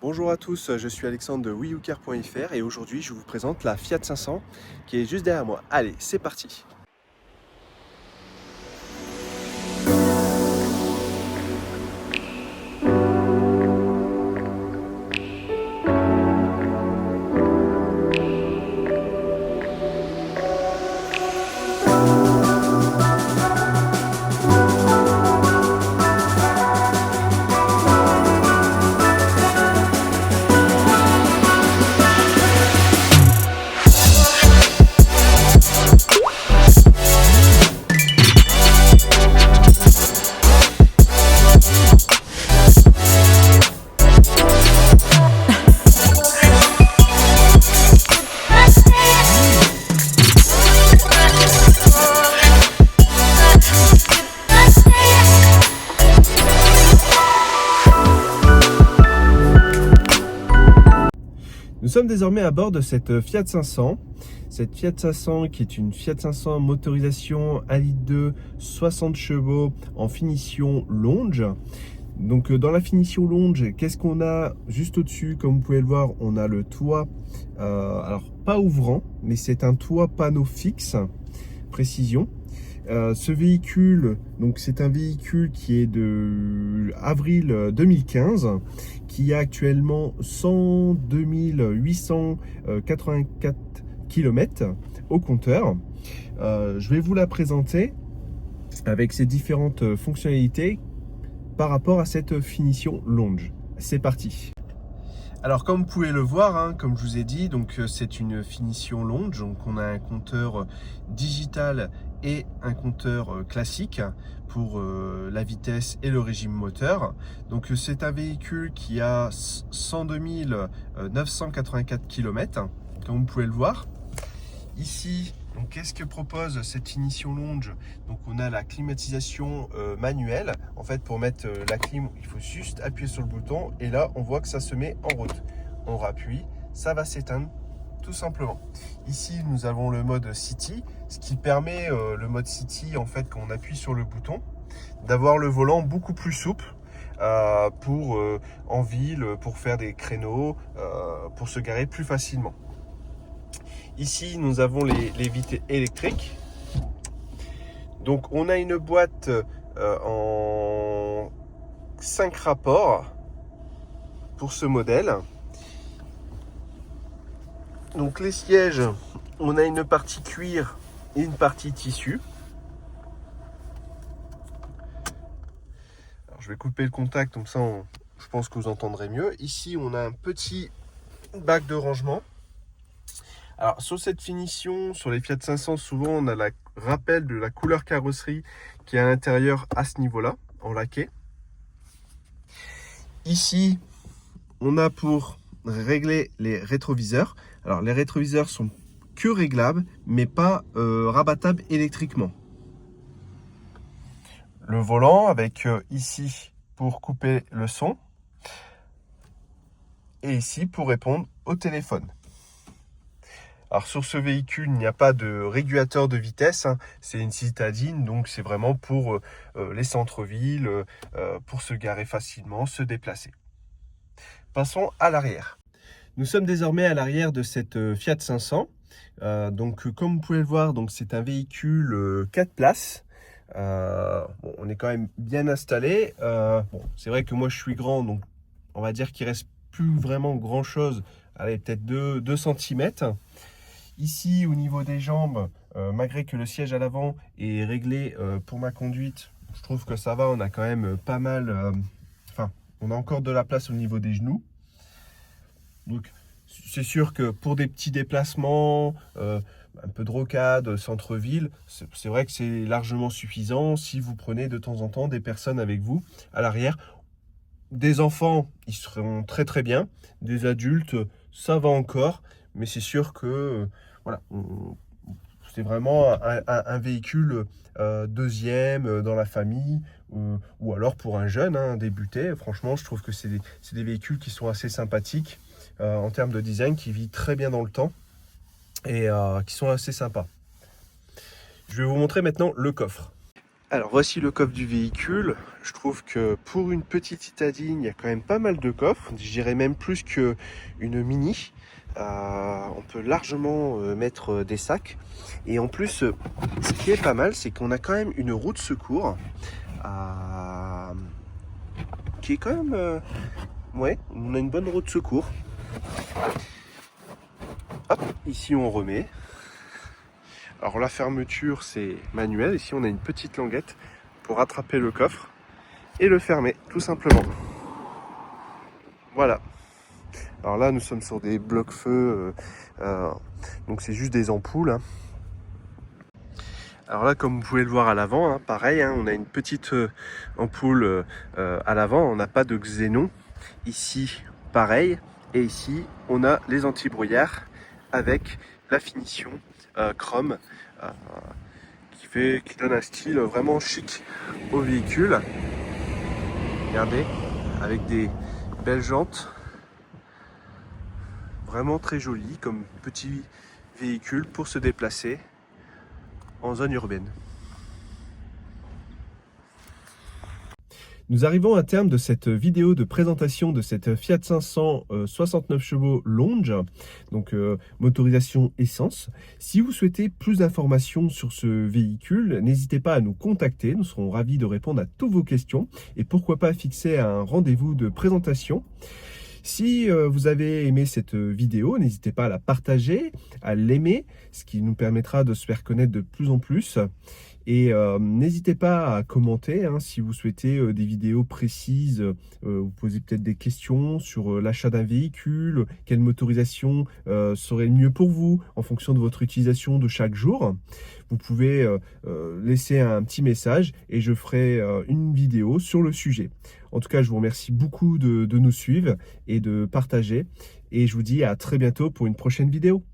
Bonjour à tous, je suis Alexandre de WeYouCare.fr et aujourd'hui je vous présente la Fiat 500 qui est juste derrière moi. Allez, c'est parti! Nous sommes désormais à bord de cette Fiat 500. Cette Fiat 500 qui est une Fiat 500 motorisation 1,2 litre 60 chevaux en finition longe. Donc dans la finition longe, qu'est-ce qu'on a juste au-dessus? Comme vous pouvez le voir, on a le toit, alors pas ouvrant, mais c'est un toit panneau fixe, précision. Ce véhicule, donc c'est un véhicule qui est de avril 2015, qui a actuellement 102 884 km au compteur. Je vais vous la présenter avec ses différentes fonctionnalités par rapport à cette finition longe. C'est parti. Alors comme vous pouvez le voir, comme je vous ai dit, donc c'est une finition longe, donc on a un compteur digital et un compteur classique pour la vitesse et le régime moteur. Donc c'est un véhicule qui a 102 984 km, comme vous pouvez le voir. Ici, donc qu'est-ce que propose cette finition longe? Donc on a la climatisation manuelle. En fait, pour mettre la clim, il faut juste appuyer sur le bouton et là on voit que ça se met en route. On rappuie, ça va s'éteindre tout simplement. Ici nous avons le mode City, ce qui permet le mode City, en fait, quand on appuie sur le bouton, d'avoir le volant beaucoup plus souple pour en ville, pour faire des créneaux, pour se garer plus facilement. Ici, nous avons les vitres électriques. Donc, on a une boîte en 5 rapports pour ce modèle. Donc, les sièges, on a une partie cuir et une partie tissu. Alors, je vais couper le contact, comme ça, je pense que vous entendrez mieux. Ici, on a un petit bac de rangement. Alors sur cette finition, sur les Fiat 500, souvent on a le rappel de la couleur carrosserie qui est à l'intérieur à ce niveau-là, en laqué. Ici, on a pour régler les rétroviseurs. Alors les rétroviseurs sont que réglables, mais pas rabattables électriquement. Le volant avec ici pour couper le son et ici pour répondre au téléphone. Alors sur ce véhicule, il n'y a pas de régulateur de vitesse, c'est une citadine, donc c'est vraiment pour les centres-villes, pour se garer facilement, se déplacer. Passons à l'arrière. Nous sommes désormais à l'arrière de cette Fiat 500. Donc comme vous pouvez le voir, c'est un véhicule 4 places. Bon, on est quand même bien installé. Bon, c'est vrai que moi je suis grand, donc on va dire qu'il reste plus vraiment grand chose. Allez, peut-être 2 cm. Ici, au niveau des jambes, malgré que le siège à l'avant est réglé pour ma conduite, je trouve que ça va. On a quand même pas mal... on a encore de la place au niveau des genoux. Donc, c'est sûr que pour des petits déplacements, un peu de rocade, centre-ville, c'est vrai que c'est largement suffisant si vous prenez de temps en temps des personnes avec vous à l'arrière. Des enfants, ils seront très très bien. Des adultes, ça va encore. Mais c'est sûr que voilà, c'est vraiment un véhicule deuxième dans la famille ou alors pour un jeune débuté. Franchement, je trouve que c'est des véhicules qui sont assez sympathiques en termes de design, qui vivent très bien dans le temps et qui sont assez sympas. Je vais vous montrer maintenant le coffre. Alors voici le coffre du véhicule. Je trouve que pour une petite citadine, il y a quand même pas mal de coffres. Je dirais même plus qu'une mini. On peut largement mettre des sacs. Et en plus, ce qui est pas mal, c'est qu'on a quand même une roue de secours qui est quand même... ouais, on a une bonne roue de secours. Hop, ici on remet. Alors la fermeture c'est manuel, ici on a une petite languette pour attraper le coffre et le fermer tout simplement. Voilà. Alors là nous sommes sur des blocs-feu, donc c'est juste des ampoules. Hein. Alors là comme vous pouvez le voir à l'avant, hein, pareil, hein, on a une petite ampoule à l'avant, on n'a pas de xénon. Ici pareil, et ici on a les anti-brouillards avec la finition chrome qui donne un style vraiment chic au véhicule. Regardez, avec des belles jantes, vraiment très joli comme petit véhicule pour se déplacer en zone urbaine. Nous arrivons à terme de cette vidéo de présentation de cette Fiat 500 69 chevaux Longe, donc motorisation essence. Si vous souhaitez plus d'informations sur ce véhicule, n'hésitez pas à nous contacter, nous serons ravis de répondre à toutes vos questions et pourquoi pas fixer un rendez-vous de présentation. Si vous avez aimé cette vidéo, n'hésitez pas à la partager, à l'aimer, ce qui nous permettra de se faire connaître de plus en plus. Et n'hésitez pas à commenter hein, si vous souhaitez des vidéos précises, vous posez peut-être des questions sur l'achat d'un véhicule, quelle motorisation serait le mieux pour vous en fonction de votre utilisation de chaque jour. Vous pouvez laisser un petit message et je ferai une vidéo sur le sujet. En tout cas, je vous remercie beaucoup de nous suivre et de partager. Et je vous dis à très bientôt pour une prochaine vidéo.